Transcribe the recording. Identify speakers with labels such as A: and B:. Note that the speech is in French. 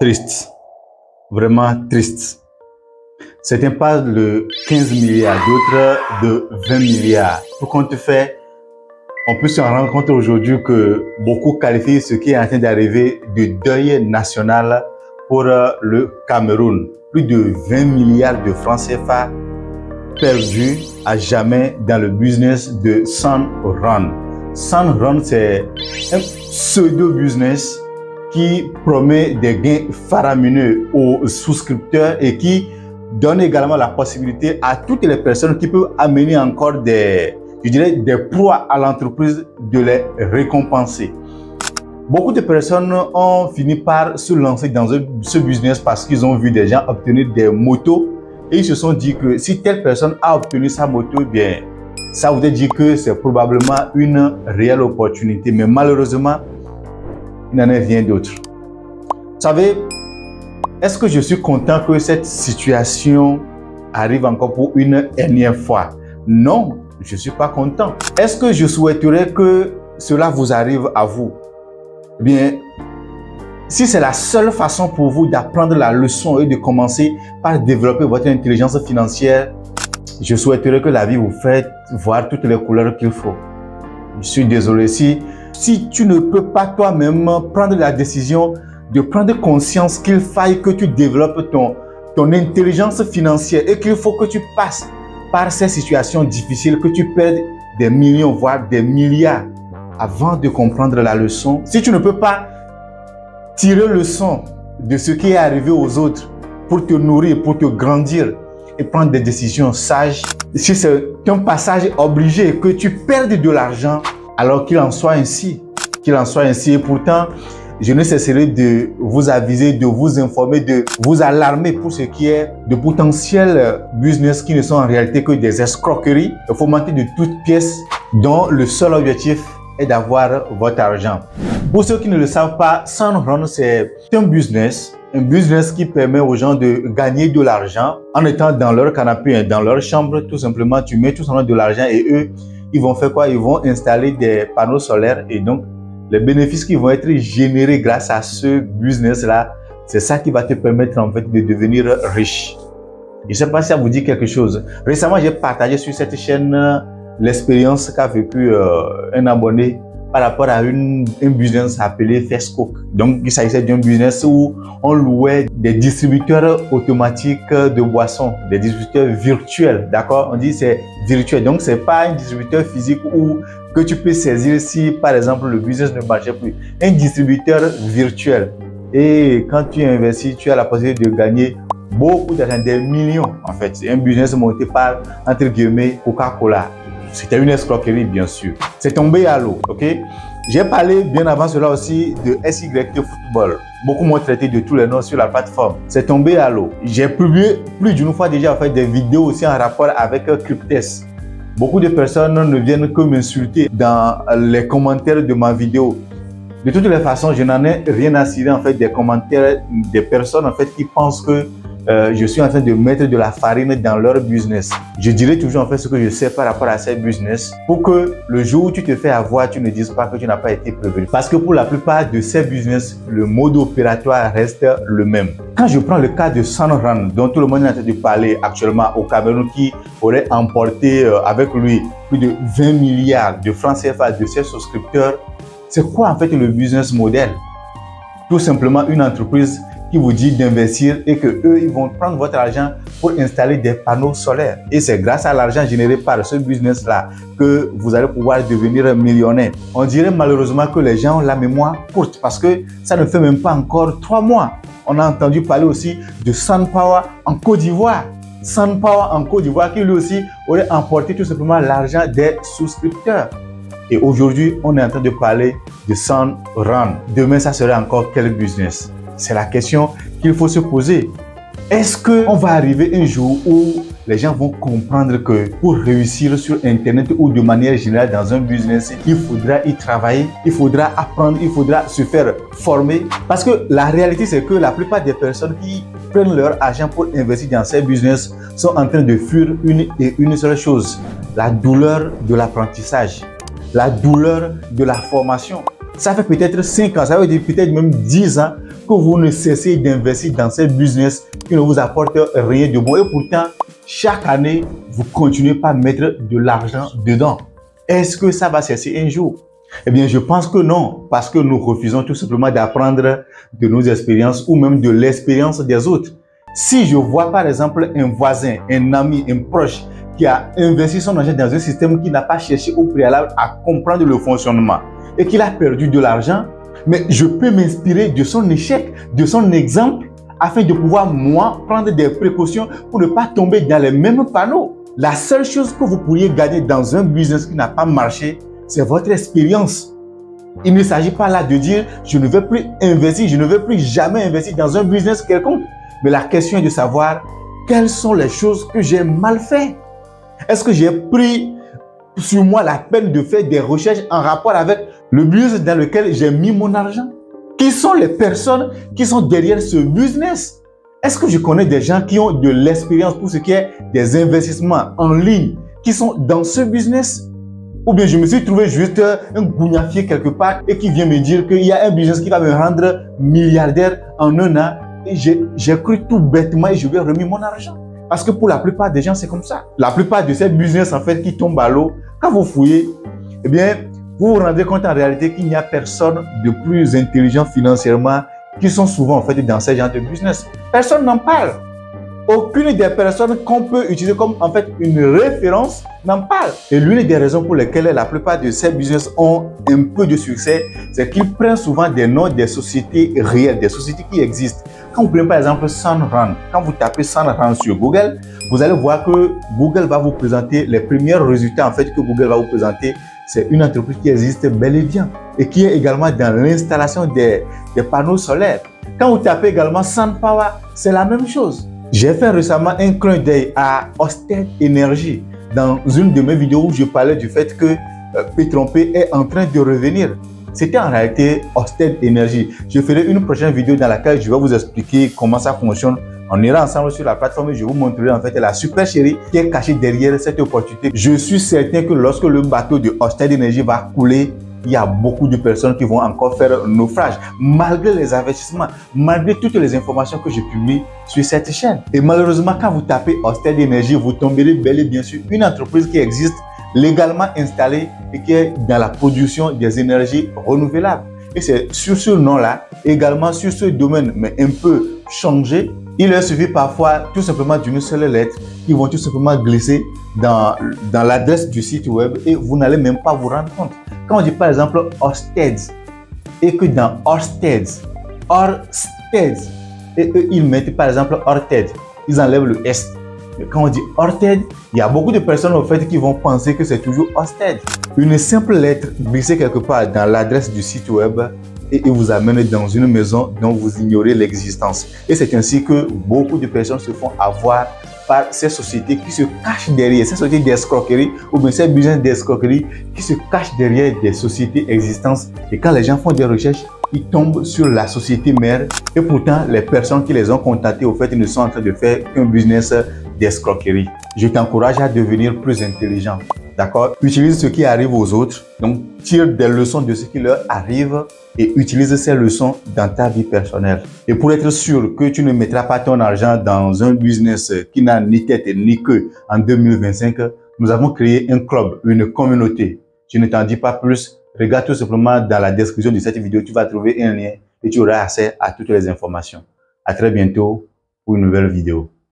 A: triste, vraiment triste. Certains parlent de 15 milliards, d'autres de 20 milliards. Tout compte fait, on peut se rendre compte aujourd'hui que beaucoup qualifient ce qui est en train d'arriver de deuil national pour le Cameroun. Plus de 20 milliards de francs CFA perdus à jamais dans le business de Sunrun. Sunrun, c'est un pseudo-business qui promet des gains faramineux aux souscripteurs et qui donne également la possibilité à toutes les personnes qui peuvent amener encore des proies à l'entreprise de les récompenser. Beaucoup de personnes ont fini par se lancer dans ce business parce qu'ils ont vu des gens obtenir des motos et ils se sont dit que si telle personne a obtenu sa moto, eh bien, ça voudrait dire que c'est probablement une réelle opportunité. Mais malheureusement, il n'en est rien d'autre. Vous savez, est-ce que je suis content que cette situation arrive encore pour une énième fois? Non, je ne suis pas content. Est-ce que je souhaiterais que cela vous arrive à vous? Eh bien, si c'est la seule façon pour vous d'apprendre la leçon et de commencer par développer votre intelligence financière, je souhaiterais que la vie vous fasse voir toutes les couleurs qu'il faut. Je suis désolé. Si tu ne peux pas toi-même prendre la décision de prendre conscience qu'il faille que tu développes ton intelligence financière et qu'il faut que tu passes par ces situations difficiles, que tu perdes des millions, voire des milliards avant de comprendre la leçon. Si tu ne peux pas tirer leçon de ce qui est arrivé aux autres pour te nourrir, pour te grandir et prendre des décisions sages, si c'est un passage obligé que tu perdes de l'argent, alors qu'il en soit ainsi. Qu'il en soit ainsi. Et pourtant, je ne cesserai de vous aviser, de vous informer, de vous alarmer pour ce qui est de potentiels business qui ne sont en réalité que des escroqueries, fomentées de toutes pièces dont le seul objectif est d'avoir votre argent. Pour ceux qui ne le savent pas, Sunrun, c'est un business qui permet aux gens de gagner de l'argent en étant dans leur canapé, dans leur chambre. Tout simplement, tu mets tout simplement de l'argent et eux, ils vont faire quoi? Ils vont installer des panneaux solaires et donc les bénéfices qui vont être générés grâce à ce business-là, c'est ça qui va te permettre en fait de devenir riche. Je ne sais pas si ça vous dit quelque chose. Récemment, j'ai partagé sur cette chaîne l'expérience qu'a vécu un abonné par rapport à un business appelé Facebook. Donc, il s'agissait d'un business où on louait des distributeurs automatiques de boissons, des distributeurs virtuels, d'accord? On dit c'est virtuel, donc c'est pas un distributeur physique où que tu peux saisir si, par exemple, le business ne marchait plus. Un distributeur virtuel. Et quand tu investis, tu as la possibilité de gagner beaucoup d'argent, des millions en fait. C'est un business monté par, entre guillemets, Coca-Cola. C'était une escroquerie, bien sûr. C'est tombé à l'eau, ok? J'ai parlé bien avant cela aussi de SYT Football. Beaucoup m'ont traité de tous les noms sur la plateforme. C'est tombé à l'eau. J'ai publié plus d'une fois déjà en fait des vidéos aussi en rapport avec Cryptes. Beaucoup de personnes ne viennent que m'insulter dans les commentaires de ma vidéo. De toutes les façons, je n'en ai rien à cirer en fait des commentaires des personnes en fait qui pensent que je suis en train de mettre de la farine dans leur business. Je dirais toujours en fait ce que je sais par rapport à ces business pour que le jour où tu te fais avoir, tu ne dises pas que tu n'as pas été prévenu. Parce que pour la plupart de ces business, le mode opératoire reste le même. Quand je prends le cas de Sunrun, dont tout le monde est en train de parler actuellement au Cameroun, qui aurait emporté avec lui plus de 20 milliards de francs CFA de ses souscripteurs, c'est quoi en fait le business model? Tout simplement une entreprise qui vous dit d'investir et que eux ils vont prendre votre argent pour installer des panneaux solaires. Et c'est grâce à l'argent généré par ce business-là que vous allez pouvoir devenir millionnaire. On dirait malheureusement que les gens ont la mémoire courte parce que ça ne fait même pas encore 3 mois. On a entendu parler aussi de SunPower en Côte d'Ivoire. SunPower en Côte d'Ivoire qui lui aussi aurait emporté tout simplement l'argent des souscripteurs. Et aujourd'hui, on est en train de parler de Sunrun. Demain, ça serait encore quel business? C'est la question qu'il faut se poser. Est-ce qu'on va arriver un jour où les gens vont comprendre que pour réussir sur Internet ou de manière générale dans un business, il faudra y travailler, il faudra apprendre, il faudra se faire former? Parce que la réalité, c'est que la plupart des personnes qui prennent leur argent pour investir dans ces business sont en train de fuir une seule chose, la douleur de l'apprentissage, la douleur de la formation. Ça fait peut-être 5 ans, ça veut dire peut-être même 10 ans que vous ne cessez d'investir dans ces business qui ne vous apportent rien de bon et pourtant, chaque année, vous continuez pas à mettre de l'argent dedans. Est-ce que ça va cesser un jour? Eh bien, je pense que non, parce que nous refusons tout simplement d'apprendre de nos expériences ou même de l'expérience des autres. Si je vois par exemple un voisin, un ami, un proche qui a investi son argent dans un système qui n'a pas cherché au préalable à comprendre le fonctionnement et qu'il a perdu de l'argent, mais je peux m'inspirer de son échec, de son exemple, afin de pouvoir, moi, prendre des précautions pour ne pas tomber dans les mêmes panneaux. La seule chose que vous pourriez gagner dans un business qui n'a pas marché, c'est votre expérience. Il ne s'agit pas là de dire « je ne veux plus investir, je ne veux plus jamais investir dans un business quelconque ». Mais la question est de savoir quelles sont les choses que j'ai mal fait. Est-ce que j'ai pris sur moi la peine de faire des recherches en rapport avec le business dans lequel j'ai mis mon argent? Qui sont les personnes qui sont derrière ce business? Est-ce que je connais des gens qui ont de l'expérience pour ce qui est des investissements en ligne qui sont dans ce business? Ou bien je me suis trouvé juste un gougnafier quelque part et qui vient me dire qu'il y a un business qui va me rendre milliardaire en un an et j'ai cru tout bêtement et je lui ai remis mon argent. Parce que pour la plupart des gens, c'est comme ça. La plupart de ces business en fait qui tombent à l'eau, quand vous fouillez, eh bien, vous vous rendez compte en réalité qu'il n'y a personne de plus intelligent financièrement qui sont souvent en fait dans ces genres de business. Personne n'en parle. Aucune des personnes qu'on peut utiliser comme en fait une référence n'en parle. Et l'une des raisons pour lesquelles la plupart de ces business ont un peu de succès, c'est qu'ils prennent souvent des noms des sociétés réelles, des sociétés qui existent. Quand vous prenez par exemple Sunrun, quand vous tapez Sunrun sur Google, vous allez voir que Google va vous présenter les premiers résultats en fait que Google va vous présenter. C'est une entreprise qui existe bel et bien et qui est également dans l'installation des panneaux solaires. Quand vous tapez également SunPower, c'est la même chose. J'ai fait récemment un clin d'œil à Ørsted Energy dans une de mes vidéos où je parlais du fait que Petronpay est en train de revenir. C'était en réalité Ørsted Energy. Je ferai une prochaine vidéo dans laquelle je vais vous expliquer comment ça fonctionne. On ira ensemble sur la plateforme et je vous montrerai en fait la supercherie qui est cachée derrière cette opportunité. Je suis certain que lorsque le bateau de Ørsted Energy va couler, il y a beaucoup de personnes qui vont encore faire naufrage, malgré les investissements, malgré toutes les informations que je publie sur cette chaîne. Et malheureusement, quand vous tapez Ørsted Energy, vous tomberez bel et bien sur une entreprise qui existe, légalement installée et qui est dans la production des énergies renouvelables. Et c'est sur ce nom-là, également sur ce domaine, mais un peu changé, il leur suffit parfois tout simplement d'une seule lettre qui vont tout simplement glisser dans l'adresse du site web et vous n'allez même pas vous rendre compte. Quand on dit par exemple Ørsted et que dans Ørsted, et eux ils mettent par exemple Ørsted, ils enlèvent le S. Mais quand on dit Ørsted, il y a beaucoup de personnes au fait qui vont penser que c'est toujours Ørsted. Une simple lettre glissée quelque part dans l'adresse du site web et vous amène dans une maison dont vous ignorez l'existence. Et c'est ainsi que beaucoup de personnes se font avoir par ces sociétés qui se cachent derrière, ces sociétés d'escroquerie ou bien ces business d'escroquerie qui se cachent derrière des sociétés existantes. Et quand les gens font des recherches, ils tombent sur la société mère et pourtant les personnes qui les ont contactés au fait ne sont en train de faire qu'un business d'escroquerie. Je t'encourage à devenir plus intelligent. D'accord? Utilise ce qui arrive aux autres. Donc, tire des leçons de ce qui leur arrive et utilise ces leçons dans ta vie personnelle. Et pour être sûr que tu ne mettras pas ton argent dans un business qui n'a ni tête ni queue en 2025, nous avons créé un club, une communauté. Je ne t'en dis pas plus. Regarde tout simplement dans la description de cette vidéo. Tu vas trouver un lien et tu auras accès à toutes les informations. À très bientôt pour une nouvelle vidéo.